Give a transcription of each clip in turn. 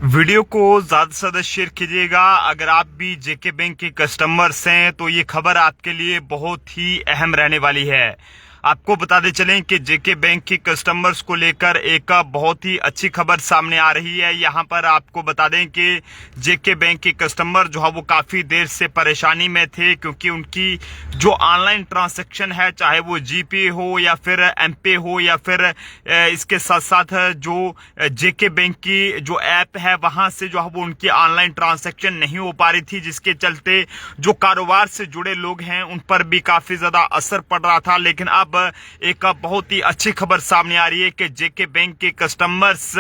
Video को ज़्यादा से ज़्यादा शेयर कीजिएगा। अगर आप भी जेके बैंक के कस्टमर्स हैं तो ये खबर आपके लिए बहुत ही अहम रहने वाली है। आपको बताते चलें कि जेके बैंक के कस्टमर्स को लेकर एक बहुत ही अच्छी खबर सामने आ रही है। यहाँ पर आपको बता दें कि जेके बैंक के कस्टमर जो है वो काफ़ी देर से परेशानी में थे, क्योंकि उनकी जो ऑनलाइन ट्रांजैक्शन है, चाहे वो जीपे हो या फिर एमपे हो या फिर इसके साथ साथ जो जेके बैंक की जो ऐप है वहाँ से जो है वो उनकी ऑनलाइन ट्रांजैक्शन नहीं हो पा रही थी, जिसके चलते जो कारोबार से जुड़े लोग हैं उन पर भी काफ़ी ज़्यादा असर पड़ रहा था। लेकिन अब एक बहुत ही अच्छी खबर सामने आ रही है कि जेके बैंक के कस्टमर्स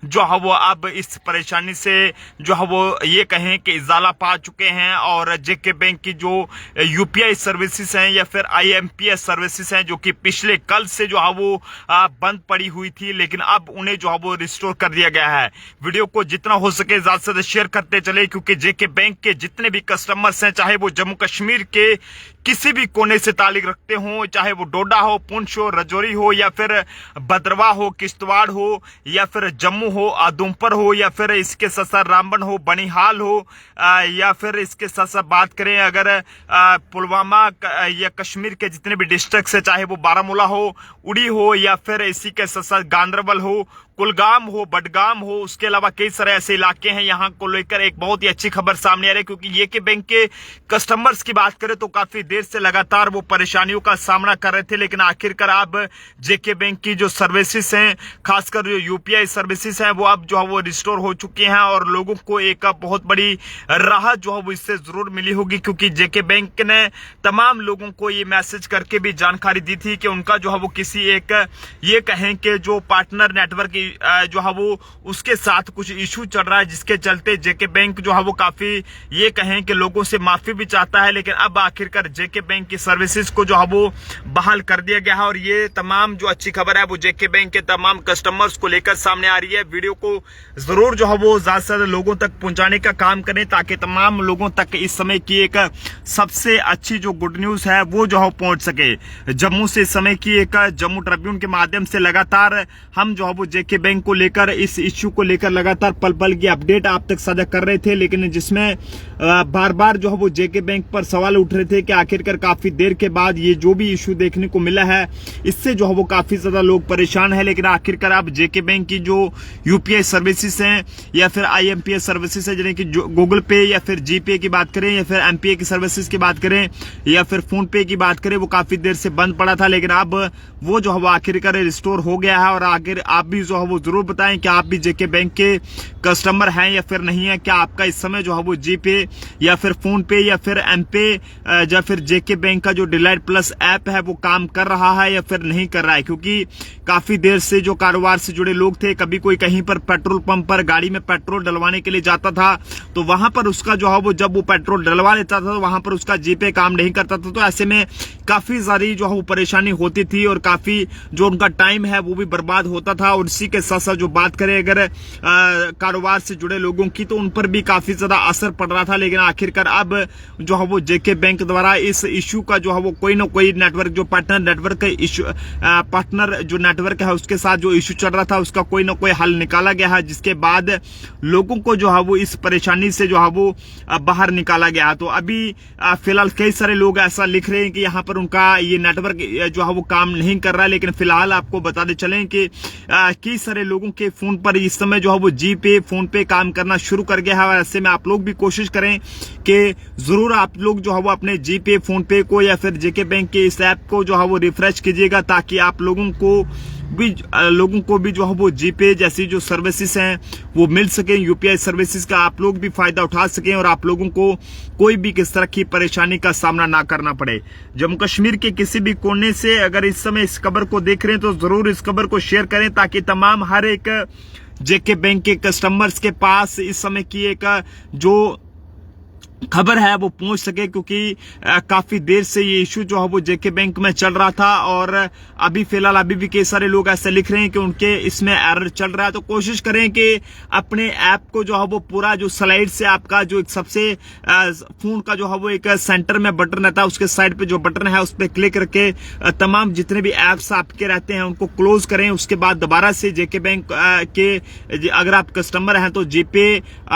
जो है वो अब इस परेशानी से जो है वो ये कहें कि इजाला पा चुके हैं, और जेके बैंक की जो यूपीआई सर्विसेज हैं या फिर आईएमपीएस सर्विसेज हैं जो कि पिछले कल से जो है वो बंद पड़ी हुई थी, लेकिन अब उन्हें जो है वो रिस्टोर कर दिया गया है। वीडियो को जितना हो सके ज्यादा से ज्यादा शेयर करते चले, क्योंकि जेके बैंक के जितने भी कस्टमर्स हैं, चाहे वो जम्मू कश्मीर के किसी भी कोने से ताल्लुक रखते हो, चाहे वो डोडा हो, पुंछ हो, रजौरी हो या फिर भद्रवा हो, किश्तवाड़ हो या फिर जम्मू हो, आदमपुर हो या फिर इसके साथ साथ रामबन हो, बनिहाल हो, या फिर इसके साथ साथ बात करें अगर पुलवामा या कश्मीर के जितने भी डिस्ट्रिक्ट है, चाहे वो बारामूला हो, उड़ी हो या फिर इसी के साथ साथ गांदरबल हो, कुलगाम हो, बडगाम हो, उसके अलावा कई सारे ऐसे इलाके हैं। यहाँ को लेकर एक बहुत ही अच्छी खबर सामने आ रही है, क्योंकि जेके बैंक के कस्टमर्स की बात करें तो काफी देर से लगातार वो परेशानियों का सामना कर रहे थे, लेकिन आखिरकार अब जेके बैंक की जो सर्विसेज हैं, खासकर जो यूपीआई सर्विसेज हैं, वो अब जो है वो रिस्टोर हो चुकी हैं और लोगों को एक बहुत बड़ी राहत जो है वो इससे जरूर मिली होगी, क्योंकि जेके बैंक ने तमाम लोगों को ये मैसेज करके भी जानकारी दी थी कि उनका जो है वो किसी एक ये कहें कि जो पार्टनर नेटवर्क जो है वो उसके साथ कुछ इशू चल रहा है, जिसके चलते जेके बैंक जो है वो काफी ये कहें कि लोगों से माफी भी चाहता है। लेकिन अब आखिरकार जेके बैंक की सर्विसेज को जो है वो बहाल कर दिया गया है, और ये तमाम जो अच्छी खबर है वो जेके बैंक के तमाम कस्टमर्स को लेकर सामने आ रही है। वीडियो को जरूर जो है वो ज्यादा से ज्यादा लोगों तक पहुंचाने का काम करें, ताकि तमाम लोगों तक इस समय की एक सबसे अच्छी जो गुड न्यूज है वो जो है पहुंच सके। जम्मू से इस समय की एक जम्मू ट्रिब्यून के माध्यम से लगातार हम जो है वो जेके बैंक को लेकर इस इश्यू को लेकर लगातार पल पल की अपडेट आप तक साझा कर रहे थे, लेकिन जिसमें बार बार जो है वो जेके बैंक पर सवाल उठ रहे थे कि आखिरकार काफी देर के बाद ये जो भी इश्यू देखने को मिला है इससे जो है वो काफी ज्यादा लोग परेशान है। लेकिन आखिरकार अब जेके बैंक की जो यूपीआई सर्विसेज हैं या फिर आईएमपीएस सर्विसेज है, जिन्हें कि गूगल पे या फिर जीपे की बात करें या फिर एमपीए की सर्विसेज की बात करें या फिर फोन पे की बात करें, वो काफी देर से बंद पड़ा था, लेकिन अब वो जो है वो आखिरकार रिस्टोर हो गया है। और आखिर आप भी जो है वो जरूर बताएं कि आप भी जेके बैंक के कस्टमर हैं या फिर नहीं है। क्या आपका इस समय जो है वो जीपे या फिर फोन पे या फिर एमपे या फिर जेके बैंक का जो डिलाइट प्लस ऐप है वो काम कर रहा है या फिर नहीं कर रहा है, क्योंकि काफी देर से जो कारोबार से जुड़े लोग थे, कभी कोई कहीं पर पेट्रोल पंप पर गाड़ी में पेट्रोल डलवाने के लिए जाता था तो वहां पर उसका जो है वो जब वो पेट्रोल डलवा लेता था तो वहां पर उसका जीपे काम नहीं करता था, तो ऐसे में काफी सारी जो है वो परेशानी होती थी और काफी जो उनका टाइम है वो भी बर्बाद होता था। और इसी के साथ साथ जो बात करें अगर कारोबार से जुड़े लोगों की, तो उन पर भी काफी ज्यादा असर पड़ रहा था। लेकिन आखिरकार अब जो है वो जेके बैंक द्वारा इस इश्यू का जो है वो कोई ना कोई नेटवर्क जो पार्टनर नेटवर्क का इश्यू पार्टनर जो नेटवर्क है उसके साथ जो इश्यू चल रहा था उसका कोई ना कोई हल निकाला गया है, जिसके बाद लोगों को जो है वो इस परेशानी से जो है वो बाहर निकाला गया है। तो अभी फिलहाल कई सारे लोग ऐसा लिख रहे हैं कि यहाँ पर उनका ये नेटवर्क जो है वो काम नहीं कर रहा है, लेकिन फिलहाल आपको बताते चलें कि कई सारे लोगों के फोन पर इस समय जो है वो जीपे फोन पे काम करना शुरू कर गया है। और ऐसे में आप लोग भी कोशिश करें कि जरूर आप लोग जो है वो अपने जीपे फोन पे को या फिर जेके बैंक के इस ऐप को जो है वो रिफ्रेश कीजिएगा, ताकि आप लोगों को भी जो है वो जीपे जैसी जो सर्विसेज हैं वो मिल सके, यूपीआई सर्विसेज का आप लोग भी फायदा उठा सकें और आप लोगों को कोई भी किस तरह की परेशानी का सामना ना करना पड़े। जम्मू कश्मीर के किसी भी कोने से अगर इस समय इस खबर को देख रहे हैं तो जरूर इस खबर को शेयर करें, ताकि तमाम हर एक जेके बैंक के कस्टमर्स के पास इस समय की एक जो खबर है वो पहुंच सके, क्योंकि काफी देर से ये इशू जो है वो जेके बैंक में चल रहा था और अभी फिलहाल अभी भी कई सारे लोग ऐसे लिख रहे हैं कि उनके इसमें एरर चल रहा है। तो कोशिश करें कि अपने ऐप को जो है वो पूरा जो स्लाइड से आपका जो एक सबसे फोन का जो है वो एक सेंटर में बटन रहता है, उसके साइड पे जो बटन है उस पर क्लिक करके तमाम जितने भी एप्स आपके रहते हैं उनको क्लोज करें। उसके बाद दोबारा से जेके बैंक के अगर आप कस्टमर हैं तो जीपे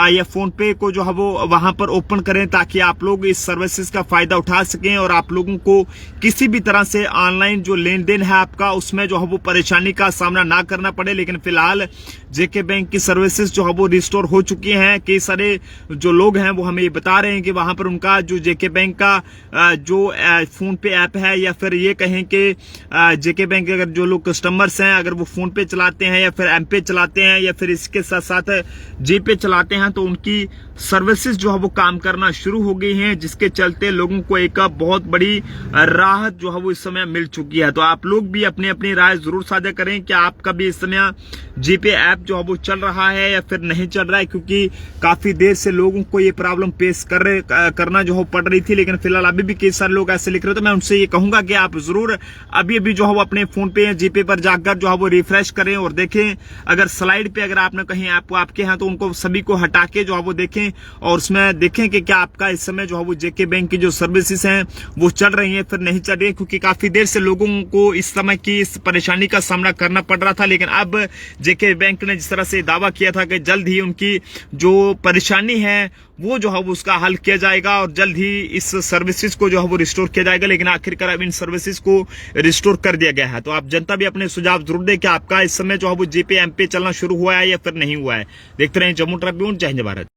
या फोन पे को जो है वो वहां पर ओपन करें, ताकि आप लोग इस सर्विसेज का फायदा उठा सकें और आप लोगों को किसी भी तरह से ऑनलाइन जो लेन देन है आपका उसमें जो है वो परेशानी का सामना ना करना पड़े। लेकिन फिलहाल जेके बैंक की सर्विसेज जो है वो रिस्टोर हो चुकी हैं। कई सारे जो लोग हैं वो हमें बता रहे हैं कि वहां पर उनका जो जेके बैंक का जो फोन पे ऐप है, या फिर ये कहें कि जेके बैंक के अगर जो लोग कस्टमर्स हैं अगर वो फोन पे चलाते हैं या फिर एम पे चलाते हैं या फिर इसके साथ साथ जी पे चलाते हैं तो उनकी सर्विसेज जो है वो काम करना शुरू हो गई हैं, जिसके चलते लोगों को एक बहुत बड़ी राहत जो है वो इस समय मिल चुकी है। तो आप लोग भी अपनी अपनी राय जरूर साझा करें कि आपका भी इस समय जीपे ऐप जो है वो चल रहा है या फिर नहीं चल रहा है, क्योंकि काफी देर से लोगों को ये प्रॉब्लम पेश करना जो है पड़ रही थी। लेकिन फिलहाल अभी भी कई सारे लोग ऐसे लिख रहे, तो मैं उनसे ये कहूंगा कि आप जरूर अभी अभी जो है वो अपने फोन पे या जीपे पर जाकर जो है वो रिफ्रेश करें और देखें। अगर स्लाइड पे अगर आपने कहीं ऐप आपके हैं तो उनको सभी को हटा के जो है वो देखें और उसमें देखें कि क्या आपका इस समय जो है वो जेके बैंक की जो सर्विसेज हैं वो चल रही हैं फिर नहीं चल रही है, क्योंकि काफी देर से लोगों को इस समय की इस परेशानी का सामना करना पड़ रहा था। लेकिन अब जेके बैंक ने जिस तरह से दावा किया था कि जल्द ही उनकी जो परेशानी है वो जो है वो उसका हल किया जाएगा और जल्द ही इस सर्विसेज को जो है वो रिस्टोर किया जाएगा। लेकिन आखिरकार अब इन सर्विसेज को रिस्टोर कर दिया गया है। तो आप जनता भी अपने सुझाव जरूर दें कि आपका इस समय जो है वो जीपे एम पे चलना शुरू हुआ है या फिर नहीं हुआ है। देखते रहें जम्मू ट्रिब्यून। जय हिंद भारत।